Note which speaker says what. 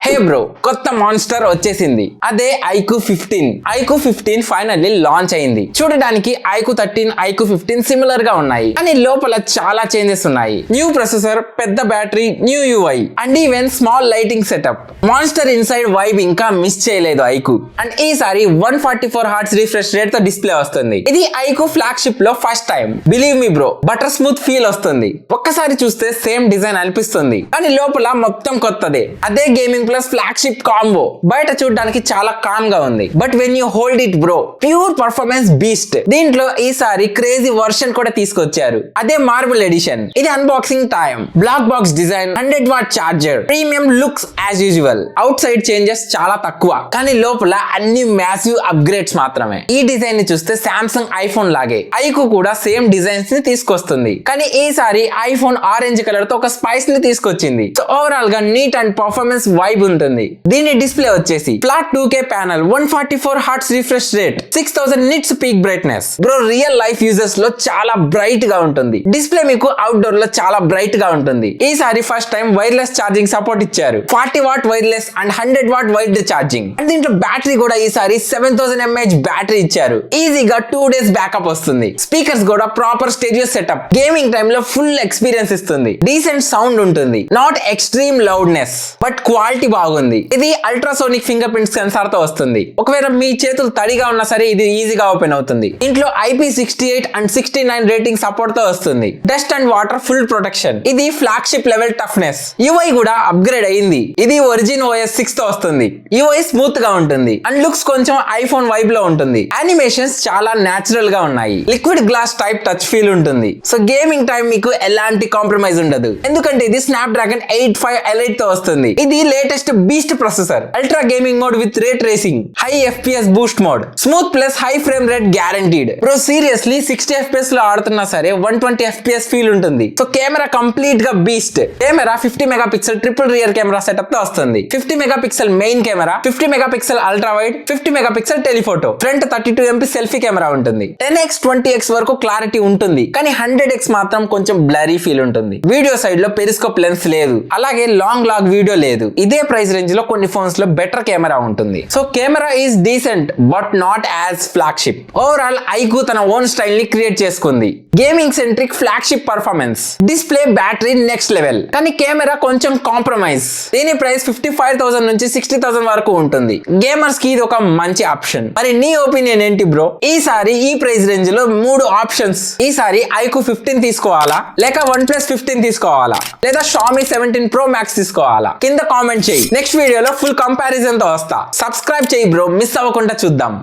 Speaker 1: హే bro, కొత్త monster వచ్చేసింది. అదే ఐక్యూ 15. ఐక్యూ 15 ఫైనల్లీ లాంచ్ అయింది. చూడడానికి ఐక్యూ 13, ఐక్యూ 15 సిమిలర్ గా ఉన్నాయి, కానీ లోపల చాలా చేంజెస్ ఉన్నాయి. న్యూ ప్రాసెసర్, పెద్ద battery, new UI and even small lighting setup. Monster inside vibe ఇంకా మిస్ చేయలేదు ఐక్యూ. అండ్ ఈసారి 144 Hz రిఫ్రెష్ రేట్ తో డిస్ప్లే వస్తుంది. ఇది ఐక్యూ ఫ్లాగ్షిప్ లో first time. Believe me bro, butter smooth feel వస్తుంది. ఒక్కసారి చూస్తే సేమ్ డిజైన్ అనిపిస్తుంది, కానీ లోపల మొత్తం కొత్తదే. అదే గేమింగ్ ప్లస్ ఫ్లాగ్షిప్ కాంబో. బయట చూడడానికి చాలా కామ్ గా ఉంది, but when you hold it bro, pure performance beast. దీంట్లో ఈసారి క్రేజీ వర్షన్ కూడా తీసుకొచ్చారు. అదే మార్బుల్ ఎడిషన్. ఇది unboxing time. Black box design, 100W charger, premium looks as usual. Outside changes చాలా తక్కువ, కానీ లోపల అన్ని మ్యాసివ్ అప్గ్రేడ్స్ మాత్రమే. ఈ డిజైన్ ని చూస్తే సామ్సంగ్ ఐఫోన్ లాగే ఐక్యూ కూడా సేమ్ డిజైన్స్ ని తీసుకొస్తుంది, కానీ ఈసారి ఐఫోన్ ఆరెంజ్ కలర్ తో ఒక స్పైస్ ని తీసుకొచ్చింది. సో ఓవరాల్ గా నీట్ అండ్ పర్ఫార్మెన్స్ వైబ్ ఉంటుంది. దీని డిస్ప్లే వచ్చేసి flat 2K panel, 144 Hz refresh rate, 6000 nits peak brightness. Bro, real life users లో చాలా బ్రైట్ గా ఉంటుంది. డిస్ప్లే మీకు అవుట్డోర్ లో చాలా బ్రైట్ గా ఉంటుంది. ఈసారి first time wireless charging support ఇచ్చారు. 40W wireless and 100W wired charging. And దీంట్లో బ్యాటరీ కూడా ఈసారి 7000 mAh బ్యాటరీ ఇచ్చారు. ఈజీగా 2 days బ్యాకప్ వస్తుంది. స్పీకర్స్ కూడా ప్రాపర్ స్టేరియో సెటప్. గేమింగ్ టైమ్ లో ఫుల్ ఎక్స్పీరియన్స్ ఇస్తుంది. డీసెంట్ సౌండ్ ఉంటుంది, not extreme loudness, but quality బాగుంది. ఇది అల్ట్రాసోనిక్ ఫింగర్ ప్రింట్ సెన్సార్ తో వస్తుంది. ఒకవేళ మీ చేతులు తడిగా ఉన్నా సరే ఇది ఈజీగా ఓపెన్ అవుతుంది. ఇంట్లో IP68 అండ్ 69 రేటింగ్ సపోర్ట్ తో వస్తుంది. Dust and water full protection. ఇది ఫ్లాగ్షిప్ లెవెల్ టఫ్నెస్. యూఐ కూడా అప్గ్రేడ్ అయింది. ఇది ఒరిజిన్ OS 6 తో వస్తుంది. యూఐ స్మూత్ గా ఉంటుంది అండ్ లుక్స్ కొంచెం ఐఫోన్ వైబ్ లో ఉంటుంది. యానిమేషన్స్ చాలా నేచురల్ గా ఉన్నాయి. Liquid glass type touch feel ఉంటుంది. సో గేమింగ్ టైం మీకు ఎలాంటి కాంప్రమైజ్ ఉండదు, ఎందుకంటే ఇది స్నాప్డ్రాగన్ 85 Elite తో వస్తుంది. ఇది latest beast processor. Ultra gaming mode with ray tracing, high FPS Boost mode, smooth plus high frame rate guaranteed. Bro seriously 60 FPS లో ఆడుతున్నా సరే 120 FPS ఫీల్ ఉంటుంది. సో కెమెరా కంప్లీట్ గా beast. Camera 50 MP triple rear camera setup తో వస్తుంది. 50 MP main camera, 50 MP ultra wide, 50 MP telephoto. Front 32 MP selfie camera ఉంటుంది. 10x 20x వరకు clarity ఉంటుంది, కానీ 100x మాత్రం కొంచెం బ్లరీ ఫీల్ ఉంటుంది. వీడియో సైడ్ లో పెరిస్కోప్ లెన్స్ లేదు, అలాగే లాంగ్ వీడియో లేదు. ఇదే ప్రైస్ రేంజ్ లో కొన్ని ఫోన్స్ లో బెటర్ కెమెరా ఉంటుంది. So camera is decent but not as flagship. Overall iQOO తన ఓన్ స్టైల్ ని క్రియేట్ చేసుకుంది. Gaming centric flagship performance, display, battery next level, కానీ కెమెరా కొంచెం కాంప్రమైజ్. దీని ప్రైస్ 55,000 నుంచి 60,000 వరకు ఉంటుంది. గేమర్స్ కి ఇది ఒక మంచి ఆప్షన్. మరి నీ ఒపీనియన్ ఏంటి బ్రో? ఈసారి ఈ ప్రైస్ రేంజ్ లో 3 ఆప్షన్స్. ఈసారి ఐక్యూ 15 తీసుకోవాలా, లేక OnePlus 15 తీసుకోవాలా, లేదా Xiaomi 17 Pro Max తీసుకోవాలా? కింద కామెంట్ చేయి. నెక్స్ట్ వీడియోలో ఫుల్ కంపారిజన్ తో వస్తా. సబ్స్క్రైబ్ చేయి బ్రో, మిస్ అవ్వకుండా చూద్దాం.